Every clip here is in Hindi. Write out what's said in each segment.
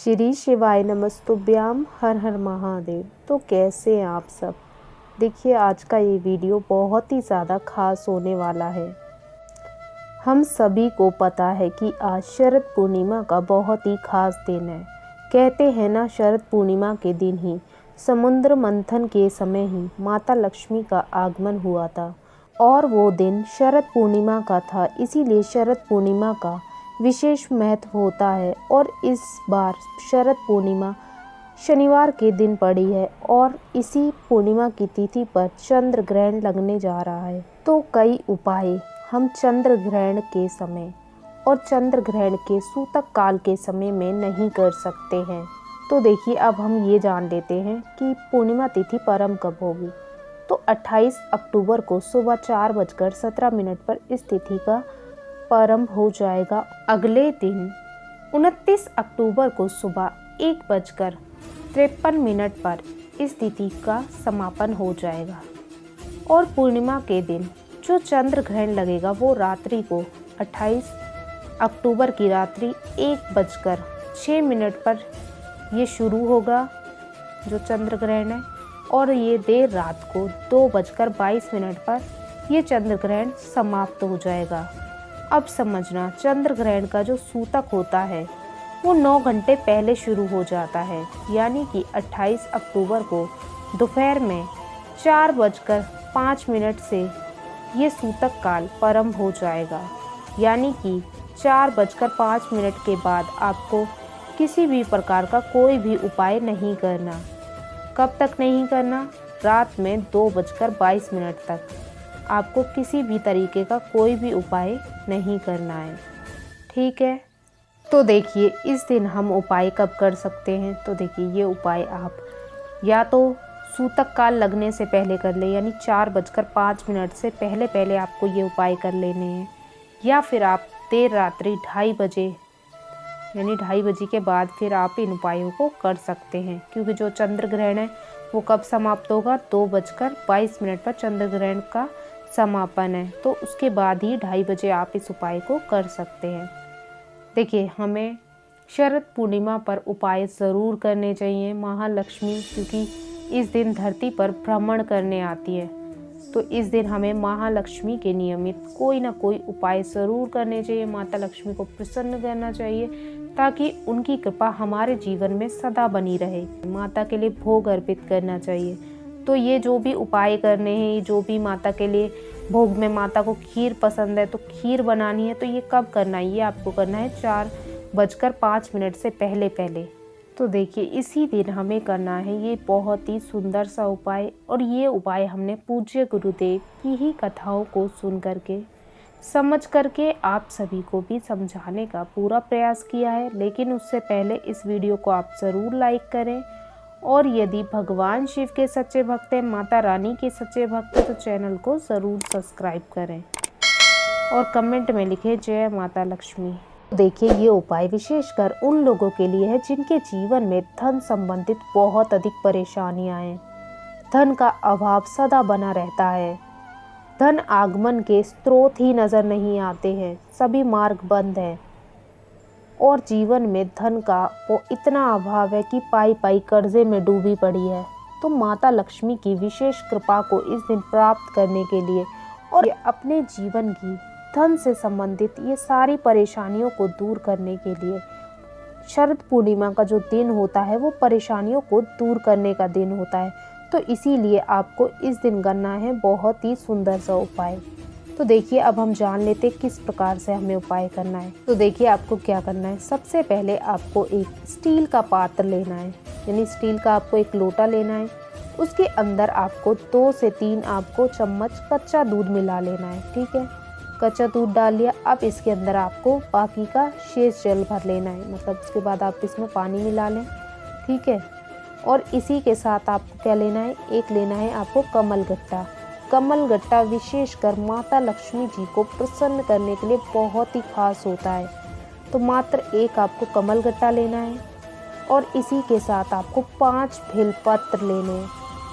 श्री शिवाय नमस्तुभ्याम हर हर महादेव। तो कैसे हैं आप सब। देखिए आज का ये वीडियो बहुत ही ज़्यादा खास होने वाला है। हम सभी को पता है कि आज शरद पूर्णिमा का बहुत ही खास दिन है। कहते हैं ना, शरद पूर्णिमा के दिन ही समुद्र मंथन के समय ही माता लक्ष्मी का आगमन हुआ था और वो दिन शरद पूर्णिमा का था। इसीलिए शरद पूर्णिमा का विशेष महत्व होता है और इस बार शरद पूर्णिमा शनिवार के दिन पड़ी है और इसी पूर्णिमा की तिथि पर चंद्र ग्रहण लगने जा रहा है। तो कई उपाय हम चंद्र ग्रहण के समय और चंद्र ग्रहण के सूतक काल के समय में नहीं कर सकते हैं। तो देखिए अब हम ये जान लेते हैं कि पूर्णिमा तिथि प्रारंभ कब होगी। तो 28 अक्टूबर को सुबह 4:17 पर इस तिथि का प्रारंभ हो जाएगा। अगले दिन 29 अक्टूबर को सुबह 1:53 पर इस तिथि का समापन हो जाएगा और पूर्णिमा के दिन जो चंद्र ग्रहण लगेगा वो रात्रि को 28 अक्टूबर की रात्रि 1:06 पर ये शुरू होगा जो चंद्र ग्रहण है और ये देर रात को 2:22 पर ये चंद्र ग्रहण समाप्त हो जाएगा। अब समझना, चंद्र ग्रहण का जो सूतक होता है वो 9 घंटे पहले शुरू हो जाता है, यानी कि 28 अक्टूबर को दोपहर में 4:05 से ये सूतक काल प्रारंभ हो जाएगा। यानी कि 4:05 के बाद आपको किसी भी प्रकार का कोई भी उपाय नहीं करना। कब तक नहीं करना? रात में 2:22 तक आपको किसी भी तरीके का कोई भी उपाय नहीं करना है। ठीक है, तो देखिए इस दिन हम उपाय कब कर सकते हैं। तो देखिए ये उपाय आप या तो सूतक काल लगने से पहले कर ले, यानी 4:05 से पहले आपको ये उपाय कर लेने हैं, या फिर आप देर रात्रि 2:30 बजे यानी 2:30 बजे के बाद फिर आप इन उपायों को कर सकते हैं। क्योंकि जो चंद्र ग्रहण है वो कब समाप्त होगा? 2:22 पर चंद्र ग्रहण का समापन है, तो उसके बाद ही 2:30 बजे आप इस उपाय को कर सकते हैं। देखिए हमें शरद पूर्णिमा पर उपाय ज़रूर करने चाहिए। महालक्ष्मी क्योंकि इस दिन धरती पर भ्रमण करने आती है, तो इस दिन हमें महालक्ष्मी के नियमित कोई ना कोई उपाय ज़रूर करने चाहिए। माता लक्ष्मी को प्रसन्न करना चाहिए ताकि उनकी कृपा हमारे जीवन में सदा बनी रहे। माता के लिए भोग अर्पित करना चाहिए। तो ये जो भी उपाय करने हैं, जो भी माता के लिए भोग में माता को खीर पसंद है तो खीर बनानी है, तो ये कब करना है? ये आपको करना है 4:05 से पहले। तो देखिए इसी दिन हमें करना है ये बहुत ही सुंदर सा उपाय। और ये उपाय हमने पूज्य गुरुदेव की ही कथाओं को सुन करके समझ करके आप सभी को भी समझाने का पूरा प्रयास किया है। लेकिन उससे पहले इस वीडियो को आप ज़रूर लाइक करें और यदि भगवान शिव के सच्चे भक्त हैं, माता रानी के सच्चे भक्त हैं, तो चैनल को ज़रूर सब्सक्राइब करें और कमेंट में लिखें जय माता लक्ष्मी। देखिए ये उपाय विशेषकर उन लोगों के लिए है जिनके जीवन में धन संबंधित बहुत अधिक परेशानियां हैं। धन का अभाव सदा बना रहता है, धन आगमन के स्रोत ही नजर नहीं आते हैं, सभी मार्ग बंद हैं और जीवन में धन का वो इतना अभाव है कि पाई कर्जे में डूबी पड़ी है। तो माता लक्ष्मी की विशेष कृपा को इस दिन प्राप्त करने के लिए और अपने जीवन की धन से संबंधित ये सारी परेशानियों को दूर करने के लिए शरद पूर्णिमा का जो दिन होता है वो परेशानियों को दूर करने का दिन होता है। तो इसीलिए आपको इस दिन करना है बहुत ही सुंदर सा उपाय। तो देखिए अब हम जान लेते किस प्रकार से हमें उपाय करना है। तो देखिए आपको क्या करना है। सबसे पहले आपको एक स्टील का पात्र लेना है, यानी स्टील का आपको एक लोटा लेना है। उसके अंदर आपको 2 से 3 आपको चम्मच कच्चा दूध मिला लेना है। ठीक है, कच्चा दूध डाल लिया। अब इसके अंदर आपको बाकी का शेष जल भर लेना है, मतलब उसके बाद आप इसमें पानी मिला लें। ठीक है, और इसी के साथ आपको क्या लेना है? एक लेना है आपको कमल गट्टा। कमल गट्टा विशेषकर माता लक्ष्मी जी को प्रसन्न करने के लिए बहुत ही खास होता है, तो मात्र एक आपको कमल गट्टा लेना है। और इसी के साथ आपको 5 बेलपत्र लेने हैं।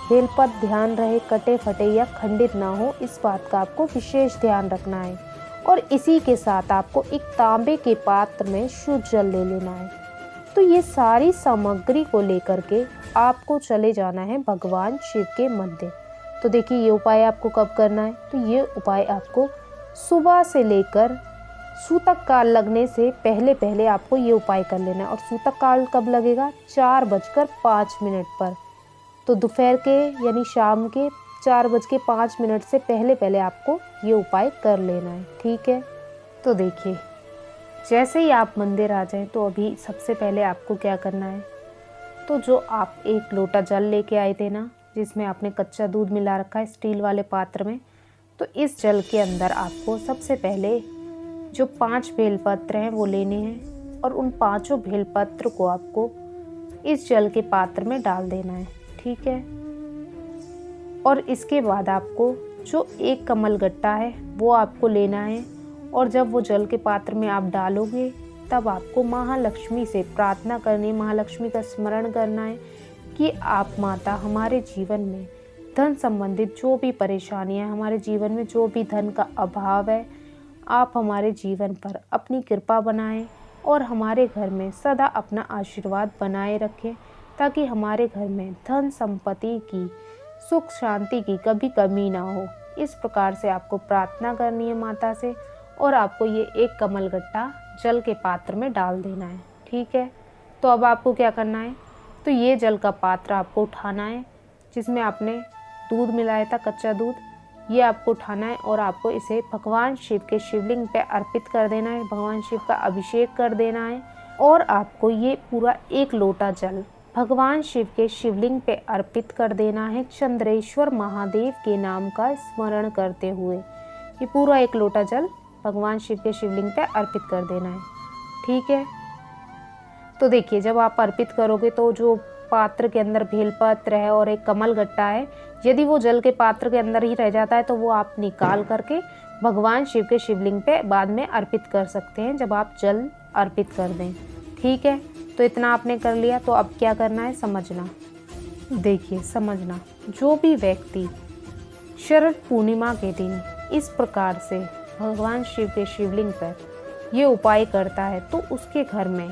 बेलपत्र ध्यान रहे कटे फटे या खंडित ना हो, इस बात का आपको विशेष ध्यान रखना है। और इसी के साथ आपको एक तांबे के पात्र में शुद्ध जल ले लेना है। तो ये सारी सामग्री को लेकर के आपको चले जाना है भगवान शिव के मंदिर। तो देखिए ये उपाय आपको कब करना है, तो ये उपाय आपको सुबह से लेकर सूतक काल लगने से पहले पहले आपको ये उपाय कर लेना है। और सूतक काल कब लगेगा, 4:05 पर। तो दोपहर के यानी शाम के 4:05 से पहले पहले आपको ये उपाय कर लेना है, ठीक है। तो देखिए जैसे ही आप मंदिर आ जाएं तो अभी सबसे पहले आपको क्या करना है, तो जो आप 1 लोटा जल लेके आए थे ना, जिसमें आपने कच्चा दूध मिला रखा है स्टील वाले पात्र में, तो इस जल के अंदर आपको सबसे पहले जो 5 बेलपत्र हैं वो लेने हैं और उन 5 बेलपत्र को आपको इस जल के पात्र में डाल देना है, ठीक है। और इसके बाद आपको जो 1 कमलगट्टा है वो आपको लेना है और जब वो जल के पात्र में आप डालोगे तब आपको महालक्ष्मी से प्रार्थना करनी है, महालक्ष्मी का स्मरण करना है कि आप माता हमारे जीवन में धन संबंधित जो भी परेशानियां, हमारे जीवन में जो भी धन का अभाव है, आप हमारे जीवन पर अपनी कृपा बनाएं और हमारे घर में सदा अपना आशीर्वाद बनाए रखें, ताकि हमारे घर में धन संपत्ति की, सुख शांति की कभी कमी ना हो। इस प्रकार से आपको प्रार्थना करनी है माता से और आपको ये 1 कमलगट्टा जल के पात्र में डाल देना है, ठीक है। तो अब आपको क्या करना है, तो ये जल का पात्र आपको उठाना है जिसमें आपने दूध मिलाया था, कच्चा दूध, ये आपको उठाना है और आपको इसे भगवान शिव के शिवलिंग पे अर्पित कर देना है, भगवान शिव का अभिषेक कर देना है। और आपको ये पूरा 1 लोटा जल भगवान शिव के शिवलिंग पे अर्पित कर देना है, चंद्रेश्वर महादेव के नाम का स्मरण करते हुए। ये पूरा 1 लोटा जल भगवान शिव के शिवलिंग पे अर्पित कर देना है, ठीक है। तो देखिए जब आप अर्पित करोगे तो जो पात्र के अंदर बेलपत्र है और 1 कमलगट्टा है, यदि वो जल के पात्र के अंदर ही रह जाता है तो वो आप निकाल करके भगवान शिव के शिवलिंग पे बाद में अर्पित कर सकते हैं जब आप जल अर्पित कर दें, ठीक है। तो इतना आपने कर लिया, तो अब क्या करना है समझना। देखिए समझना, जो भी व्यक्ति शरद पूर्णिमा के दिन इस प्रकार से भगवान शिव के शिवलिंग पर ये उपाय करता है तो उसके घर में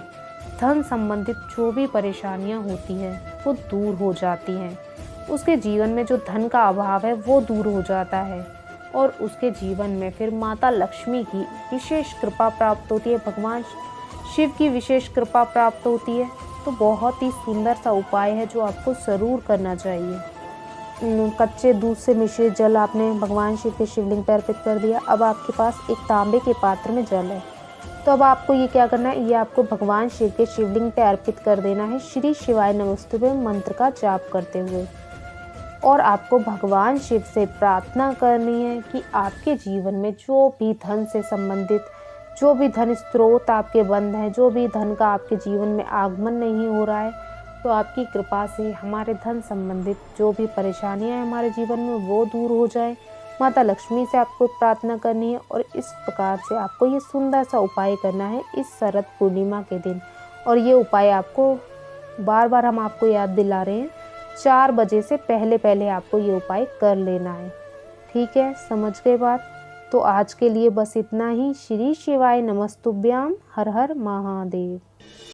धन संबंधित जो भी परेशानियां होती हैं वो दूर हो जाती हैं। उसके जीवन में जो धन का अभाव है वो दूर हो जाता है और उसके जीवन में फिर माता लक्ष्मी की विशेष कृपा प्राप्त होती है, भगवान शिव की विशेष कृपा प्राप्त होती है। तो बहुत ही सुंदर सा उपाय है जो आपको ज़रूर करना चाहिए। कच्चे दूध से मिश्रित जल आपने भगवान शिव के शिवलिंग पर अर्पित कर दिया। अब आपके पास एक तांबे के पात्र में जल है, तो अब आपको ये क्या करना है, ये आपको भगवान शिव के शिवलिंग पे अर्पित कर देना है श्री शिवाय नमस्तुभ्यं मंत्र का जाप करते हुए। और आपको भगवान शिव से प्रार्थना करनी है कि आपके जीवन में जो भी धन से संबंधित, जो भी धन स्रोत आपके बंद हैं, जो भी धन का आपके जीवन में आगमन नहीं हो रहा है, तो आपकी कृपा से हमारे धन संबंधित जो भी परेशानियां हैं हमारे जीवन में वो दूर हो जाए। माता लक्ष्मी से आपको प्रार्थना करनी है और इस प्रकार से आपको ये सुंदर सा उपाय करना है इस शरद पूर्णिमा के दिन। और ये उपाय आपको बार बार हम आपको याद दिला रहे हैं, 4 बजे से पहले पहले आपको ये उपाय कर लेना है, ठीक है। समझ गए बात? तो आज के लिए बस इतना ही। श्री शिवाय नमस्तुभ्याम। हर हर महादेव।